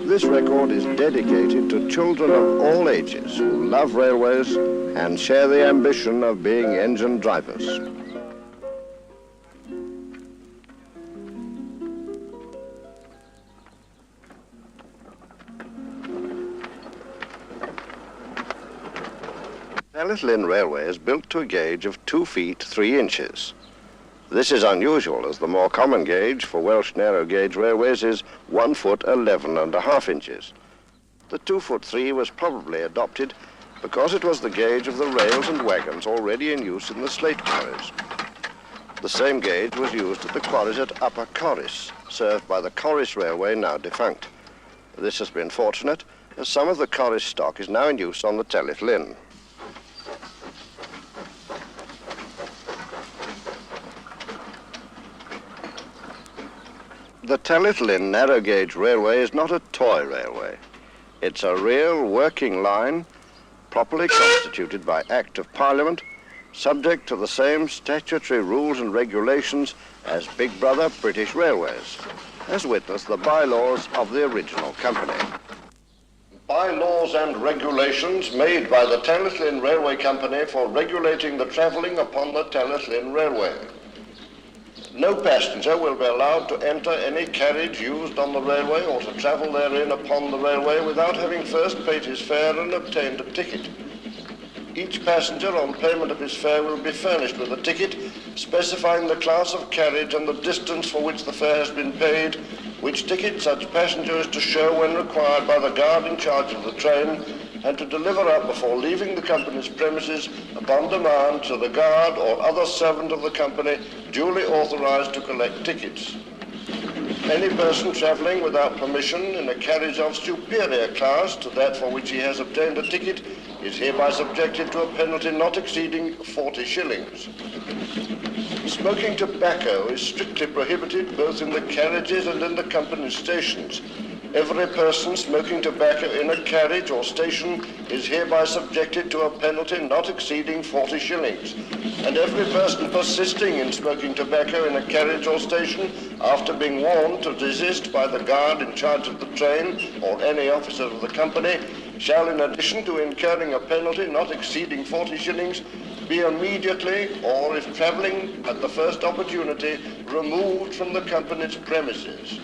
This record is dedicated to children of all ages who love railways and share the ambition of being engine drivers. Talyllyn Railway is built to a gauge of 2 feet 3 inches. This is unusual, as the more common gauge for Welsh narrow gauge railways is 1 foot 11.5 inches. The 2 foot 3 was probably adopted because it was the gauge of the rails and wagons already in use in the slate quarries. The same gauge was used at the quarries at Upper Corris, served by the Corris Railway, now defunct. This has been fortunate, as some of the Corris stock is now in use on the Talyllyn. The Talyllyn narrow gauge railway is not a toy railway. It's a real working line, properly constituted by Act of Parliament, subject to the same statutory rules and regulations as Big Brother British Railways, as witness the bylaws of the original company. Bylaws and regulations made by the Talyllyn Railway Company for regulating the travelling upon the Talyllyn Railway. No passenger will be allowed to enter any carriage used on the railway or to travel therein upon the railway without having first paid his fare and obtained a ticket. Each passenger on payment of his fare will be furnished with a ticket specifying the class of carriage and the distance for which the fare has been paid, which ticket such passenger is to show when required by the guard in charge of the train, and to deliver up before leaving the company's premises upon demand to the guard or other servant of the company duly authorized to collect tickets. Any person travelling without permission in a carriage of superior class to that for which he has obtained a ticket is hereby subjected to a penalty not exceeding 40 shillings. Smoking tobacco is strictly prohibited both in the carriages and in the company's stations. Every person smoking tobacco in a carriage or station is hereby subjected to a penalty not exceeding 40 shillings. And every person persisting in smoking tobacco in a carriage or station, after being warned to desist by the guard in charge of the train or any officer of the company, shall, in addition to incurring a penalty not exceeding 40 shillings, be immediately, or if travelling at the first opportunity, removed from the company's premises.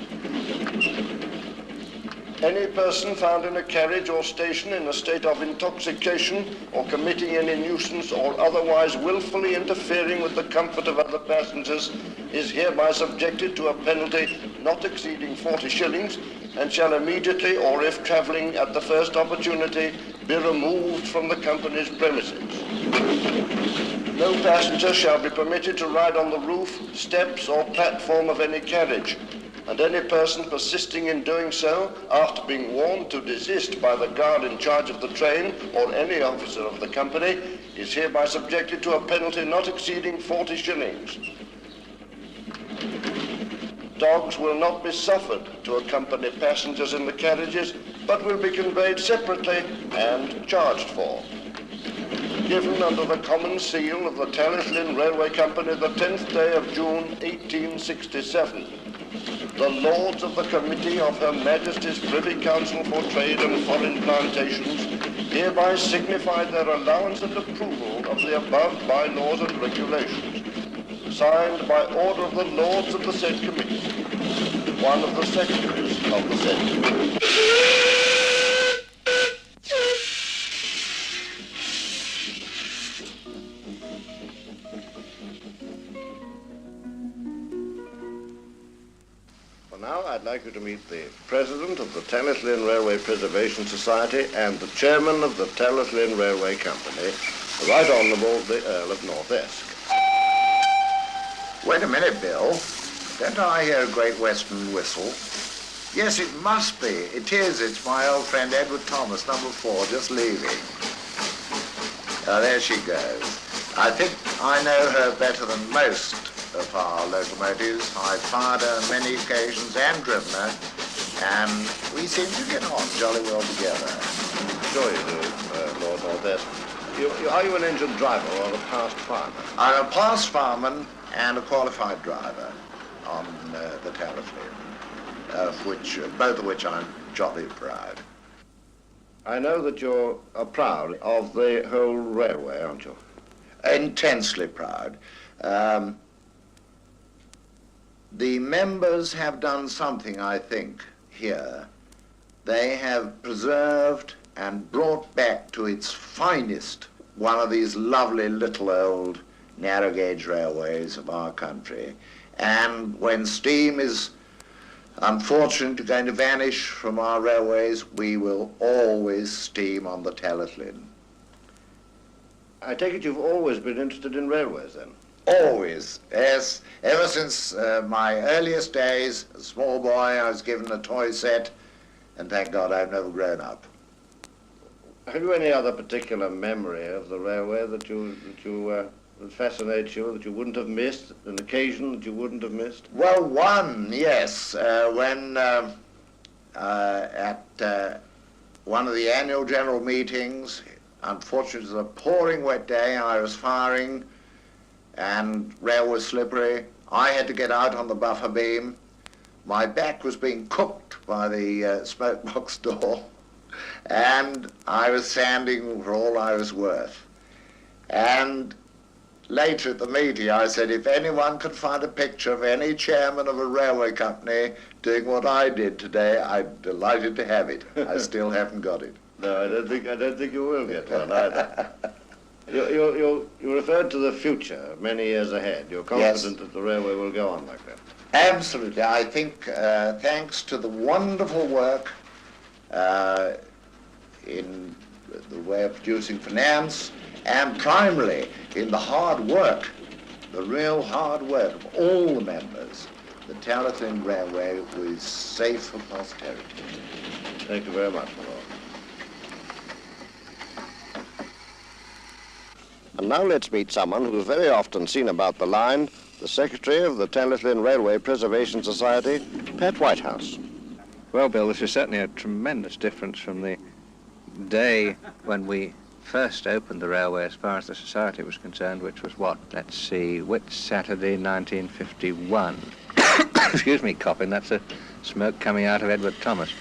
Any person found in a carriage or station in a state of intoxication or committing any nuisance or otherwise willfully interfering with the comfort of other passengers is hereby subjected to a penalty not exceeding 40 shillings and shall immediately, or if travelling at the first opportunity, be removed from the company's premises. No passenger shall be permitted to ride on the roof, steps or platform of any carriage, and any person persisting in doing so, after being warned to desist by the guard in charge of the train or any officer of the company, is hereby subjected to a penalty not exceeding 40 shillings. Dogs will not be suffered to accompany passengers in the carriages, but will be conveyed separately and charged for. Given under the common seal of the Talyllyn Railway Company the 10th day of June 1867, the Lords of the Committee of Her Majesty's Privy Council for Trade and Foreign Plantations hereby signify their allowance and approval of the above bylaws and regulations, signed by order of the Lords of the said Committee, one of the Secretaries of the said Committee. Now I'd like you to meet the President of the Talyllyn Railway Preservation Society and the Chairman of the Talyllyn Railway Company, the Right Honourable the Earl of North Esk. Wait a minute, Bill. Don't I hear a Great Western whistle? Yes, it must be. It is. It's my old friend Edward Thomas, number 4, just leaving. Oh, there she goes. I think I know her better than most of our locomotives. I've fired her on many occasions and driven her, and we seem to get on jolly well together. Sure you do, Lord North Esk. Are you an engine driver or a past fireman? I'm a past fireman and a qualified driver on the Talyllyn. both of which I'm jolly proud. I know that you're proud of the whole railway, aren't you? Intensely proud. The members have done something, I think, here. They have preserved and brought back to its finest one of these lovely little old narrow gauge railways of our country. And when steam is unfortunately going to vanish from our railways, we will always steam on the Talyllyn. I take it you've always been interested in railways then? Always, yes. Ever since my earliest days, as a small boy, I was given a toy set, and thank God I've never grown up. Have you any other particular memory of the railway that fascinates you, that you wouldn't have missed, an occasion that you wouldn't have missed? Well, one, yes. When at one of the annual general meetings, unfortunately it was a pouring wet day, I was firing, and rail was slippery. I had to get out on the buffer beam. My back was being cooked by the smoke box door, and I was sanding for all I was worth. And later at the meeting I said, if anyone could find a picture of any chairman of a railway company doing what I did today, I'm delighted to have it. I still haven't got it. No, I don't think you will get one either. You referred to the future, many years ahead. You're confident that the railway will go on like that? Absolutely. I think thanks to the wonderful work in the way of producing finance, and primarily in the hard work, the real hard work of all the members, the Talyllyn Railway was safe for posterity. Thank you very much, my lord. And now let's meet someone who's very often seen about the line, the Secretary of the Talyllyn Railway Preservation Society, Pat Whitehouse. Well, Bill, this is certainly a tremendous difference from the day when we first opened the railway as far as the society was concerned, which was what? Let's see, Whit Saturday, 1951. Excuse me, Coppin, that's a smoke coming out of Edward Thomas.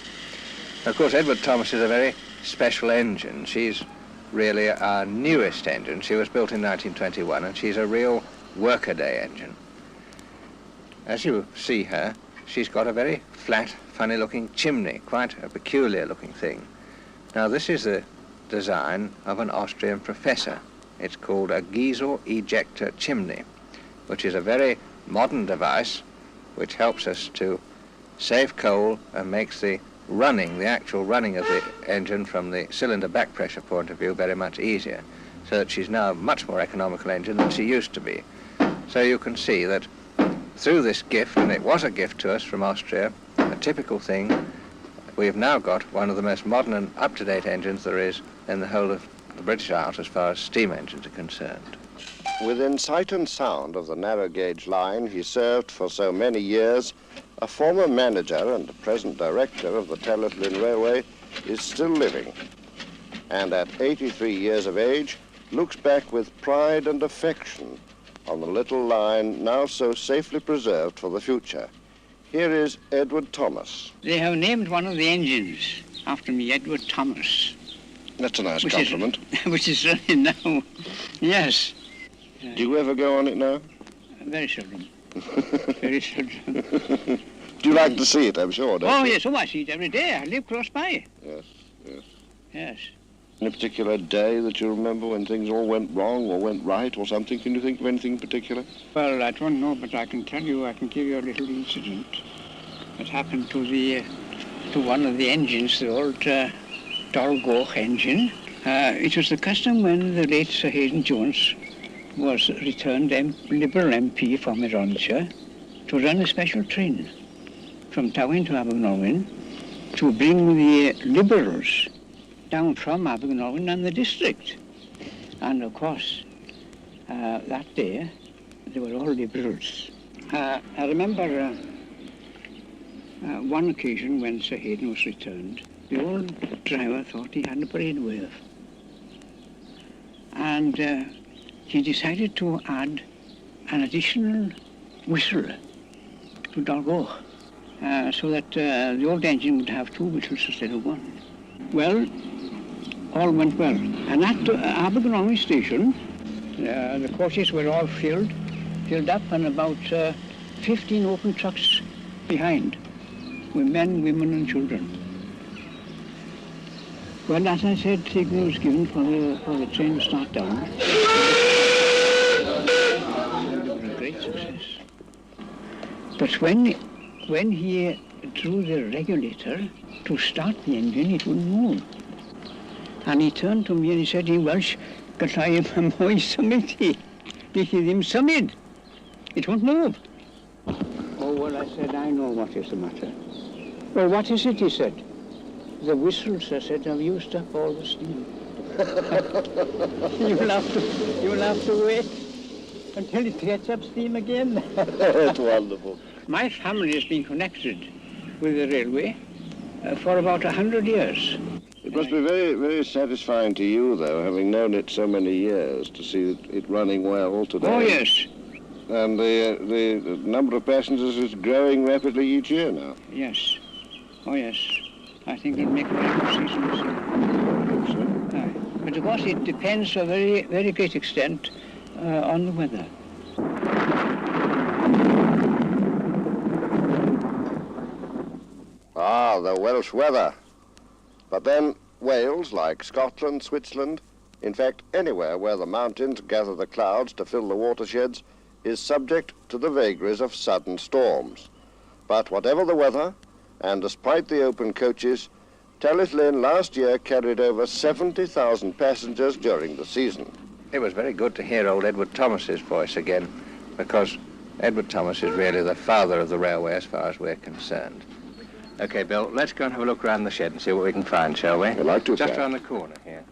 Of course, Edward Thomas is a very special engine. She's really our newest engine. She was built in 1921, and she's a real workaday engine. As you see her, she's got a very flat, funny-looking chimney, quite a peculiar-looking thing. Now, this is the design of an Austrian professor. It's called a Giesel ejector chimney, which is a very modern device which helps us to save coal and makes the running, the actual running of the engine from the cylinder back pressure point of view very much easier, so that she's now a much more economical engine than she used to be. So you can see that through this gift, and it was a gift to us from Austria, a typical thing, we've now got one of the most modern and up-to-date engines there is in the whole of the British Isles as far as steam engines are concerned. Within sight and sound of the narrow gauge line he served for so many years, a former manager and present director of the Talyllyn Railway is still living, and at 83 years of age looks back with pride and affection on the little line now so safely preserved for the future. Here is Edward Thomas. They have named one of the engines after me, Edward Thomas. That's a nice compliment. Which is running now, yes. Do you ever go on it now? Very seldom. Very seldom. Do you like to see it, I'm sure, don't you? Oh, yes, I see it every day. I live close by. Yes, yes. Yes. Any particular day that you remember when things all went wrong or went right or something? Can you think of anything in particular? Well, I don't know, but I can tell you, I can give you a little incident that happened to one of the engines, the old Dolgoch engine. It was the custom when the late Sir Haydn Jones was returned Liberal MP from Ironshire to run a special train from Talyllyn to Abergnorwyn to bring the Liberals down from Abergnorwyn and the district. And of course, that day, they were all Liberals. I remember one occasion when Sir Haydn was returned, the old driver thought he had a brainwave. And he decided to add an additional whistle to Dolgoch. so that the old engine would have 2 whistles instead of 1. Well, all went well. And at Abergaronwy station, the coaches were all filled up, and about 15 open trucks behind, with men, women and children. Well, as I said, signal was given for the train to start down. It was a great success. But when he drew the regulator to start the engine, it wouldn't move. And he turned to me and he said in Welsh, "Gallai am mwy symud hi. Di hi ddim symud. It won't move." Oh, well, I said, "I know what is the matter." "Well, what is it?" he said. "The whistles," I said, "have used up all the steam." You'll have to wait until it gets up steam again. That's wonderful. My family has been connected with the railway for about 100 years. It must be very, very satisfying to you, though, having known it so many years, to see it running well today. Oh, yes. And the number of passengers is growing rapidly each year now. Yes. Oh, yes. I think it'll make a very good season this year. Aye. But of course it depends to a very, very great extent on the weather. Ah, the Welsh weather. But then Wales, like Scotland, Switzerland, in fact anywhere where the mountains gather the clouds to fill the watersheds, is subject to the vagaries of sudden storms. But whatever the weather, and despite the open coaches, Talyllyn last year carried over 70,000 passengers during the season. It was very good to hear old Edward Thomas's voice again, because Edward Thomas is really the father of the railway as far as we're concerned. OK, Bill, let's go and have a look around the shed and see what we can find, shall we? I'd like to, Just sir. round the corner here.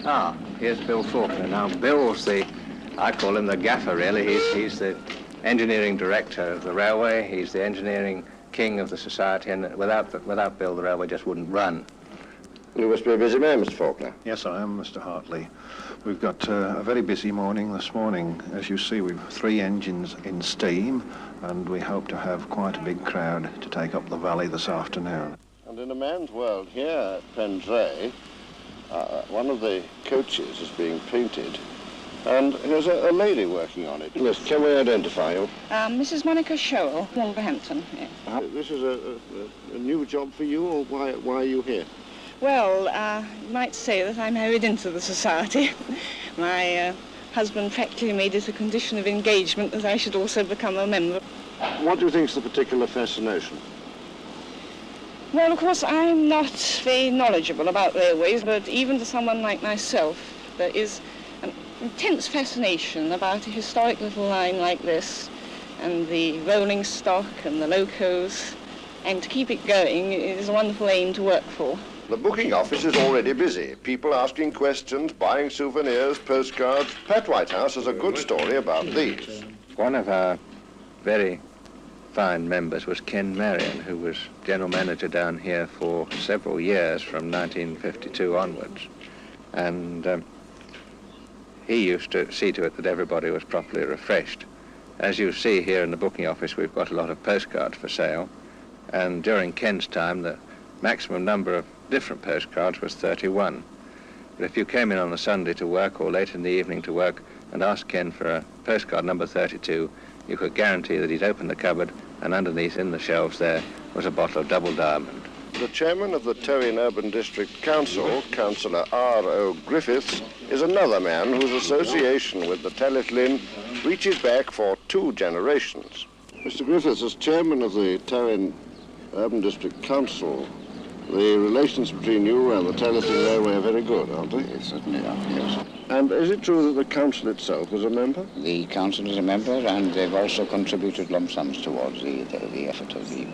Ah, here's Bill Faulkner. Now, Bill's I call him the gaffer, really. He's the engineering director of the railway. He's the engineering king of the society, and without Bill, the railway just wouldn't run. You must be a busy man, Mr. Faulkner. Yes, I am, Mr. Hartley. We've got a very busy morning this morning. As you see, we've 3 engines in steam, and we hope to have quite a big crowd to take up the valley this afternoon. And in a man's world here at Pendray, one of the coaches is being painted, and there's a lady working on it. Miss, can we identify you? Mrs. Monica Showell, Wolverhampton. Yeah. This is a new job for you, or why are you here? Well, you might say that I married into the society. My husband practically made it a condition of engagement that I should also become a member. What do you think is the particular fascination? Well, of course, I'm not very knowledgeable about railways, but even to someone like myself, there is an intense fascination about a historic little line like this, and the rolling stock and the locos, and to keep it going is a wonderful aim to work for. The booking office is already busy. People asking questions, buying souvenirs, postcards. Pat Whitehouse has a good story about these. One of our very fine members was Ken Marion, who was general manager down here for several years from 1952 onwards. And he used to see to it that everybody was properly refreshed. As you see here in the booking office, we've got a lot of postcards for sale. And during Ken's time, the maximum number of different postcards was 31. But if you came in on a Sunday to work or late in the evening to work and asked Ken for a postcard number 32, you could guarantee that he'd open the cupboard and underneath in the shelves there was a bottle of Double Diamond. The chairman of the Talyllyn Urban District Council, Councillor R.O. Griffiths, is another man whose association with the Talyllyn reaches back for 2 generations. Mr. Griffiths, as chairman of the Talyllyn Urban District Council, the relations between you and the Talyllyn Railway are very good, aren't they? They certainly are, yes. And is it true that the council itself is a member? The council is a member, and they've also contributed lump sums towards the effort of the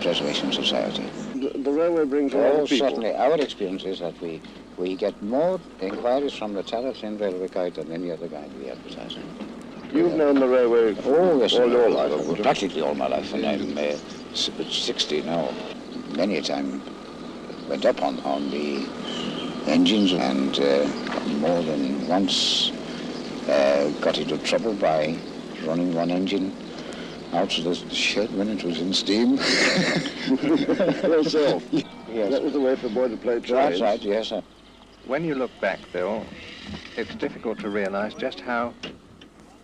Preservation Society. The railway brings a lot of people. Certainly. Our experience is that we get more inquiries from the Talyllyn Railway Guide than any other guide we advertise in. You've known the railway all your life, haven't you? Practically all my life, and I'm 60 now. Many a time went up on the engines, and more than once got into trouble by running one engine out of the shed when it was in steam. Yourself? Yes. That was the way for a boy to play trains. That's right, yes, sir. When you look back, Bill, it's difficult to realise just how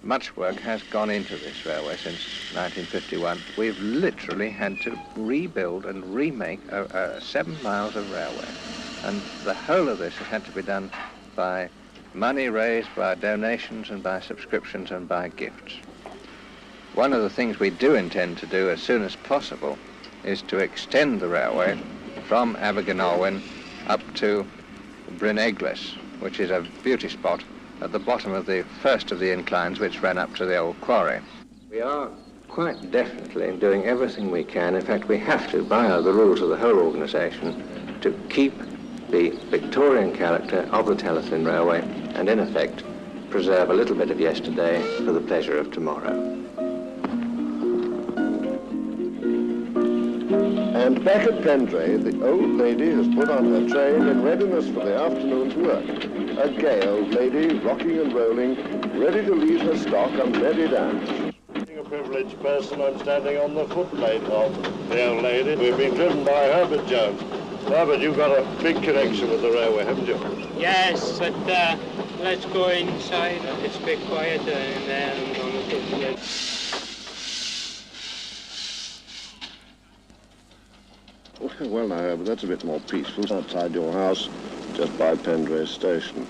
much work has gone into this railway since 1951. We've literally had to rebuild and remake 7 miles of railway. And the whole of this has had to be done by money raised, by donations and by subscriptions and by gifts. One of the things we do intend to do as soon as possible is to extend the railway from Abergynolwyn up to Bryn Eglis, which is a beauty spot at the bottom of the first of the inclines which ran up to the old quarry. We are quite definitely doing everything we can. In fact, we have to, by the rules of the whole organisation, to keep the Victorian character of the Talyllyn Railway and, in effect, preserve a little bit of yesterday for the pleasure of tomorrow. And back at Pendray, the old lady has put on her train in readiness for the afternoon's work. A gay old lady, rocking and rolling, ready to lead her stock on ready dance. Being a privileged person, I'm standing on the footplate of the old lady. We've been driven by Herbert Jones. Herbert, you've got a big connection with the railway, haven't you? Yes, but let's go inside. It's a bit quieter in there and on the footplate. Well, now, Herbert, that's a bit more peaceful. Outside your house, just by Pendray Station.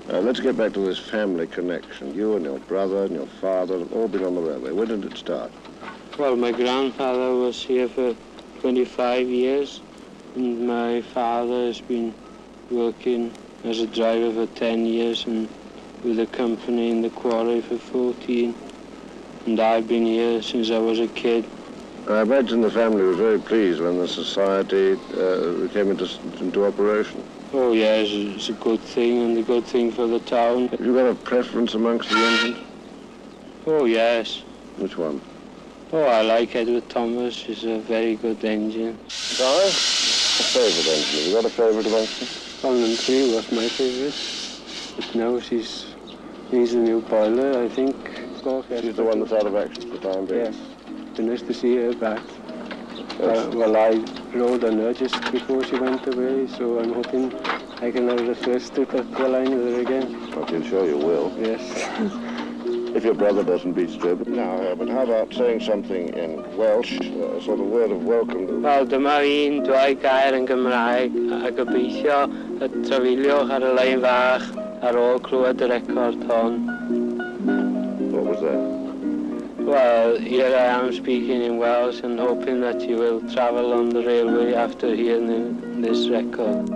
Let's get back to this family connection. You and your brother and your father have all been on the railway. When did it start? Well, my grandfather was here for 25 years, and my father has been working as a driver for 10 years and with the company in the quarry for 14. And I've been here since I was a kid. I imagine the family was very pleased when the society came into operation. Oh yes, it's a good thing and a good thing for the town. Have you got a preference amongst the engines? Oh yes. Which one? Oh, I like Edward Thomas. It's a very good engine. Sorry? A favourite engine. Have you got a favourite amongst them? Column 3 was my favourite, but now she's needs a new boiler, I think. She's the one that's out of action for the time being? Yes. It's nice to see her back. Well, I rode on her just before she went away, so I'm hoping I can have the first trip up the line with her again. I feel sure you will. Yes. If your brother doesn't beat Strib. Now, Herbert, how about saying something in Welsh, a sort of word of welcome? Wel, dyma un dwy gair yn Gymraeg, a gobeithio y trafeiliwch ar y lein fach ar ôl clywed y record hon. What was that? Well, here I am speaking in Welsh and hoping that you will travel on the railway after hearing this record.